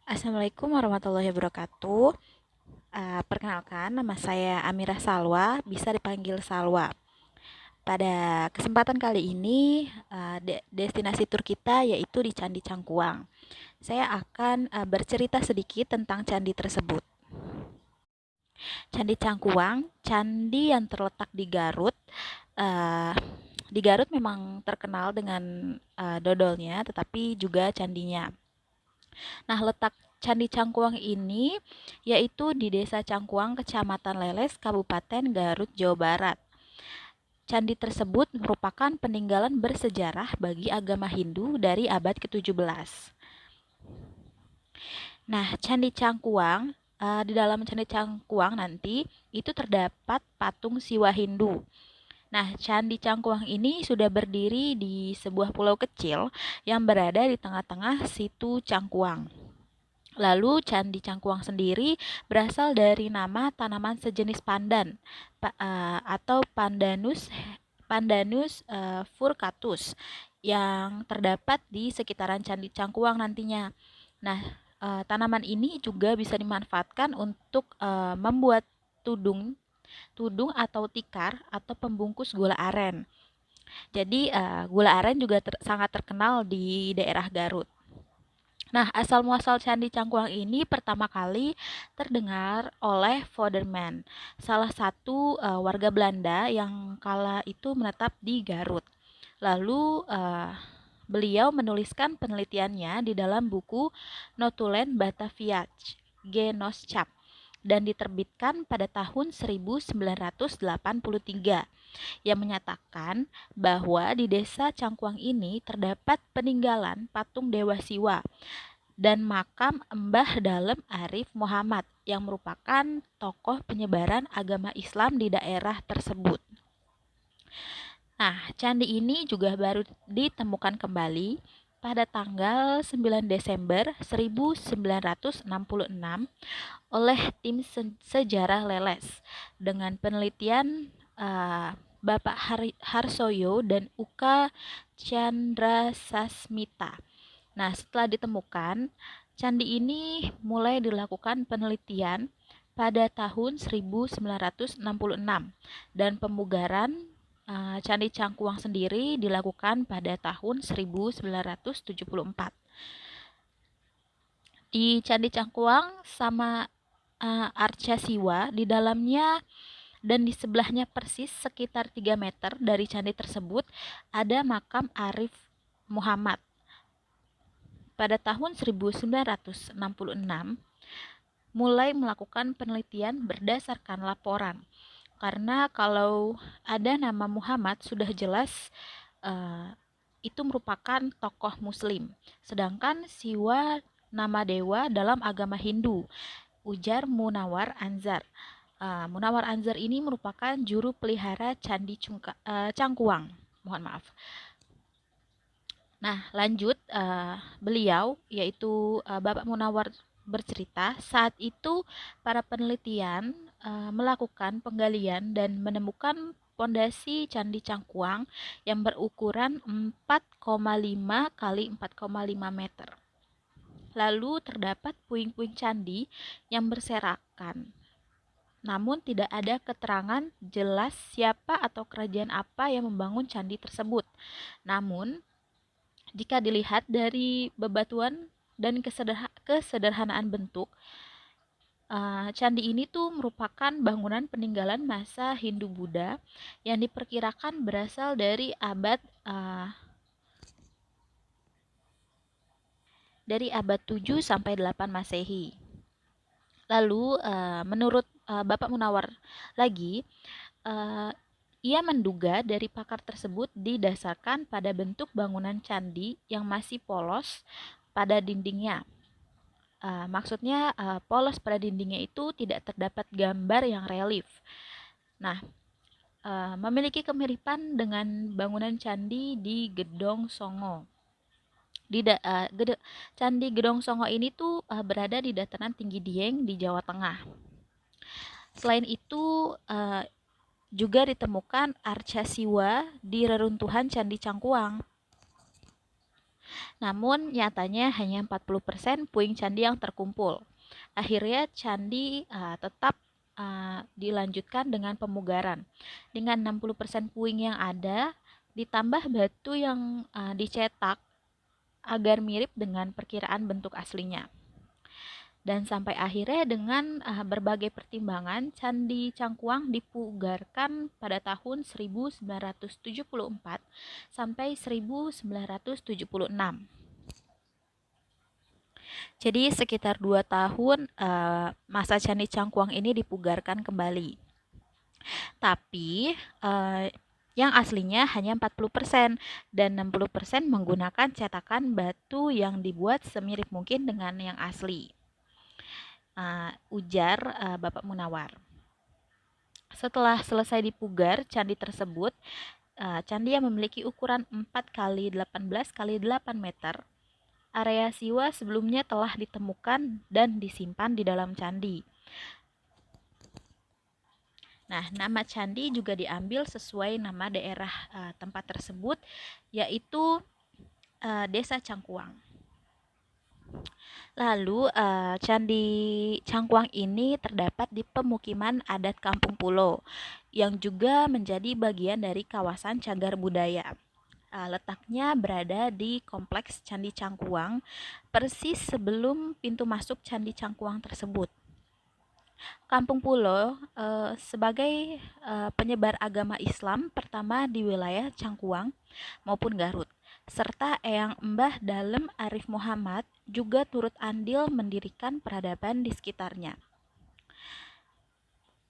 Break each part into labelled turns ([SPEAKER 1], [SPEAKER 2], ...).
[SPEAKER 1] Assalamualaikum warahmatullahi wabarakatuh. Perkenalkan, nama saya Amira Salwa, bisa dipanggil Salwa. Pada kesempatan kali ini, destinasi tur kita yaitu di Candi Cangkuang. Saya akan bercerita sedikit tentang candi tersebut. Candi Cangkuang, candi yang terletak di Garut. Uh, di Garut memang terkenal dengan dodolnya, tetapi juga candinya. Nah, letak Candi Cangkuang ini yaitu di Desa Cangkuang, Kecamatan Leles, Kabupaten Garut, Jawa Barat. Candi tersebut merupakan peninggalan bersejarah bagi agama Hindu dari abad ke-17. Nah, Candi Cangkuang, di dalam Candi Cangkuang nanti itu terdapat patung Siwa Hindu. Nah, Candi Cangkuang ini sudah berdiri di sebuah pulau kecil yang berada di tengah-tengah situ Cangkuang. Lalu Candi Cangkuang sendiri berasal dari nama tanaman sejenis pandan atau Pandanus furcatus yang terdapat di sekitaran Candi Cangkuang nantinya. Nah, tanaman ini juga bisa dimanfaatkan untuk membuat tudung tudung atau tikar atau pembungkus gula aren. Jadi gula aren juga sangat terkenal di daerah Garut. Nah, asal-muasal Candi Cangkuang ini pertama kali terdengar oleh Voderman, salah satu warga Belanda yang kala itu menetap di Garut. Lalu beliau menuliskan penelitiannya di dalam buku Notulen Bataviac Genoschap dan diterbitkan pada tahun 1983 yang menyatakan bahwa di desa Cangkuang ini terdapat peninggalan patung Dewa Siwa dan makam Mbah Dalem Arif Muhammad yang merupakan tokoh penyebaran agama Islam di daerah tersebut. Nah, candi ini juga baru ditemukan kembali pada tanggal 9 Desember 1966 oleh tim sejarah Leles dengan penelitian Bapak Harsoyo dan Uka Chandra Sasmita. Nah, setelah ditemukan, candi ini mulai dilakukan penelitian pada tahun 1966 dan pemugaran Candi Cangkuang sendiri dilakukan pada tahun 1974. Di Candi Cangkuang sama Arca Siwa di dalamnya dan di sebelahnya persis sekitar 3 meter dari candi tersebut ada makam Arif Muhammad. Pada tahun 1966 mulai melakukan penelitian berdasarkan laporan. Karena kalau ada nama Muhammad sudah jelas itu merupakan tokoh muslim. Sedangkan Siwa nama dewa dalam agama Hindu, ujar Munawar Anzar. Munawar Anzar ini merupakan juru pelihara Candi Cangkuang. Mohon maaf. Nah, lanjut beliau yaitu Bapak Munawar bercerita, saat itu para penelitian melakukan penggalian dan menemukan pondasi Candi Cangkuang yang berukuran 4,5 kali 4,5 meter. Lalu terdapat puing-puing candi yang berserakan. Namun tidak ada keterangan jelas siapa atau kerajaan apa yang membangun candi tersebut. Namun jika dilihat dari bebatuan dan kesederhanaan bentuk, candi ini tuh merupakan bangunan peninggalan masa Hindu-Buddha yang diperkirakan berasal dari abad 7 sampai 8 Masehi. Lalu menurut Bapak Munawar lagi, ia menduga dari pakar tersebut didasarkan pada bentuk bangunan candi yang masih polos pada dindingnya. Maksudnya polos pada dindingnya itu tidak terdapat gambar yang relief. Nah, memiliki kemiripan dengan bangunan candi di Gedong Songo. Candi Gedong Songo ini tuh berada di dataran tinggi Dieng di Jawa Tengah. Selain itu juga ditemukan arca Siwa di reruntuhan Candi Cangkuang. Namun nyatanya hanya 40% puing candi yang terkumpul. Akhirnya candi tetap dilanjutkan dengan pemugaran. Dengan 60% puing yang ada, ditambah batu yang dicetak agar mirip dengan perkiraan bentuk aslinya. Dan sampai akhirnya dengan berbagai pertimbangan, Candi Cangkuang dipugarkan pada tahun 1974 sampai 1976. Jadi sekitar 2 tahun masa Candi Cangkuang ini dipugarkan kembali. Tapi yang aslinya hanya 40% dan 60% menggunakan cetakan batu yang dibuat semirip mungkin dengan yang asli. Ujar Bapak Munawar. Setelah selesai dipugar candi tersebut, candi yang memiliki ukuran 4 x 18 x 8 meter, area siwa sebelumnya telah ditemukan dan disimpan di dalam candi. Nah, nama candi juga diambil sesuai nama daerah tempat tersebut, yaitu Desa Cangkuang. Lalu Candi Cangkuang ini terdapat di pemukiman adat Kampung Pulo yang juga menjadi bagian dari kawasan cagar budaya. Letaknya berada di kompleks Candi Cangkuang, persis sebelum pintu masuk Candi Cangkuang tersebut. Kampung Pulo sebagai penyebar agama Islam pertama di wilayah Cangkuang maupun Garut, serta Eyang Mbah Dalem Arif Muhammad juga turut andil mendirikan peradaban di sekitarnya.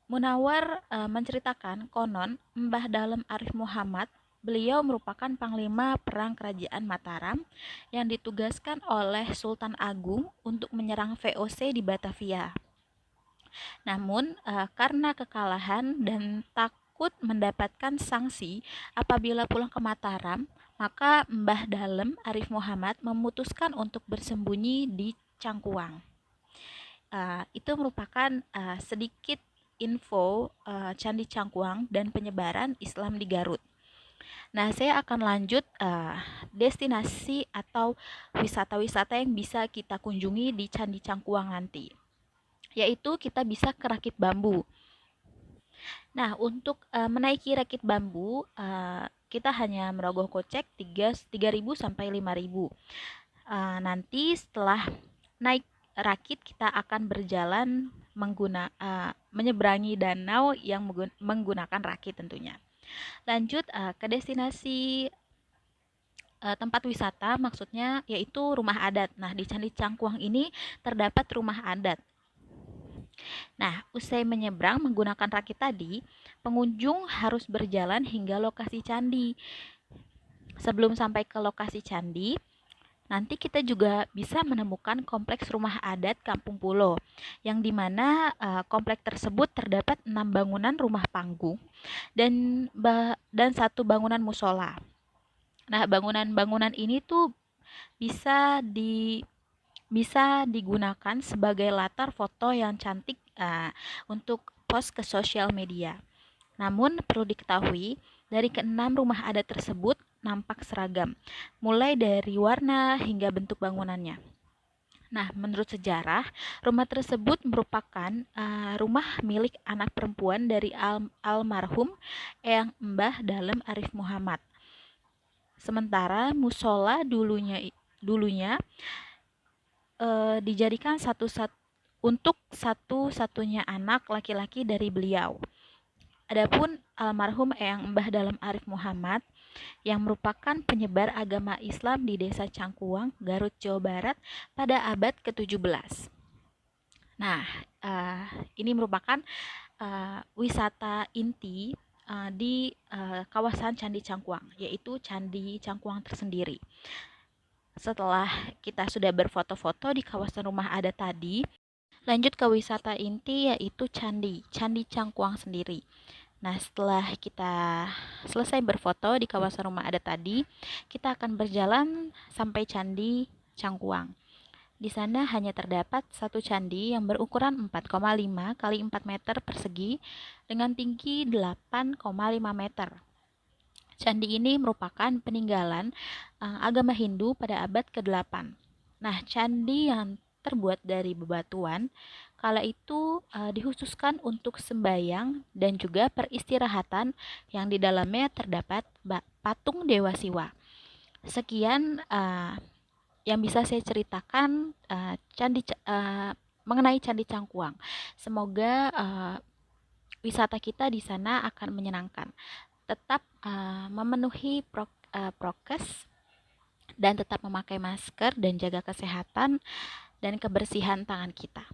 [SPEAKER 1] Munawar menceritakan konon Mbah Dalem Arif Muhammad, beliau merupakan panglima perang kerajaan Mataram yang ditugaskan oleh Sultan Agung untuk menyerang VOC di Batavia. Namun karena kekalahan dan takut mendapatkan sanksi apabila pulang ke Mataram, maka Mbah Dalem Arif Muhammad memutuskan untuk bersembunyi di Cangkuang. Itu merupakan sedikit info Candi Cangkuang dan penyebaran Islam di Garut. Nah, saya akan lanjut destinasi atau wisata-wisata yang bisa kita kunjungi di Candi Cangkuang nanti, yaitu kita bisa ke Rakit Bambu. Nah, untuk menaiki Rakit Bambu, kita hanya merogoh kocek 3.000 sampai 5.000. Nanti setelah naik rakit, kita akan berjalan menyeberangi danau yang menggunakan rakit tentunya. Lanjut ke destinasi tempat wisata, maksudnya yaitu rumah adat. Nah, di Candi Cangkuang ini terdapat rumah adat. Nah, usai menyeberang menggunakan rakit tadi, pengunjung harus berjalan hingga lokasi candi. Sebelum sampai ke lokasi candi, nanti kita juga bisa menemukan kompleks rumah adat Kampung Pulo, yang dimana kompleks tersebut terdapat 6 bangunan rumah panggung dan 1 bangunan musola. Nah, bangunan-bangunan ini tuh bisa digunakan sebagai latar foto yang cantik untuk post ke sosial media. Namun perlu diketahui, dari ke-6 rumah adat tersebut nampak seragam, mulai dari warna hingga bentuk bangunannya. Nah, menurut sejarah, rumah tersebut merupakan rumah milik anak perempuan dari almarhum Eyang Mbah Dalem Arif Muhammad. Sementara musola dulunya dijadikan untuk satu-satunya anak laki-laki dari beliau. Adapun almarhum Eyang Mbah Dalem Arif Muhammad yang merupakan penyebar agama Islam di Desa Cangkuang, Garut, Jawa Barat pada abad ke-17. Nah, ini merupakan wisata inti di kawasan Candi Cangkuang, yaitu Candi Cangkuang tersendiri. Setelah kita sudah berfoto-foto di kawasan rumah adat tadi, lanjut ke wisata inti yaitu Candi Cangkuang sendiri. Nah, setelah kita selesai berfoto di kawasan rumah adat tadi, kita akan berjalan sampai Candi Cangkuang. Di sana hanya terdapat satu candi yang berukuran 4,5 x 4 meter persegi dengan tinggi 8,5 meter. Candi ini merupakan peninggalan agama Hindu pada abad ke-8. Nah, candi yang terbuat dari bebatuan kala itu dikhususkan untuk sembayang dan juga peristirahatan yang di dalamnya terdapat patung Dewa Siwa. Sekian yang bisa saya ceritakan mengenai Candi Cangkuang. Semoga wisata kita di sana akan menyenangkan. Tetap memenuhi prokes dan tetap memakai masker dan jaga kesehatan dan kebersihan tangan kita.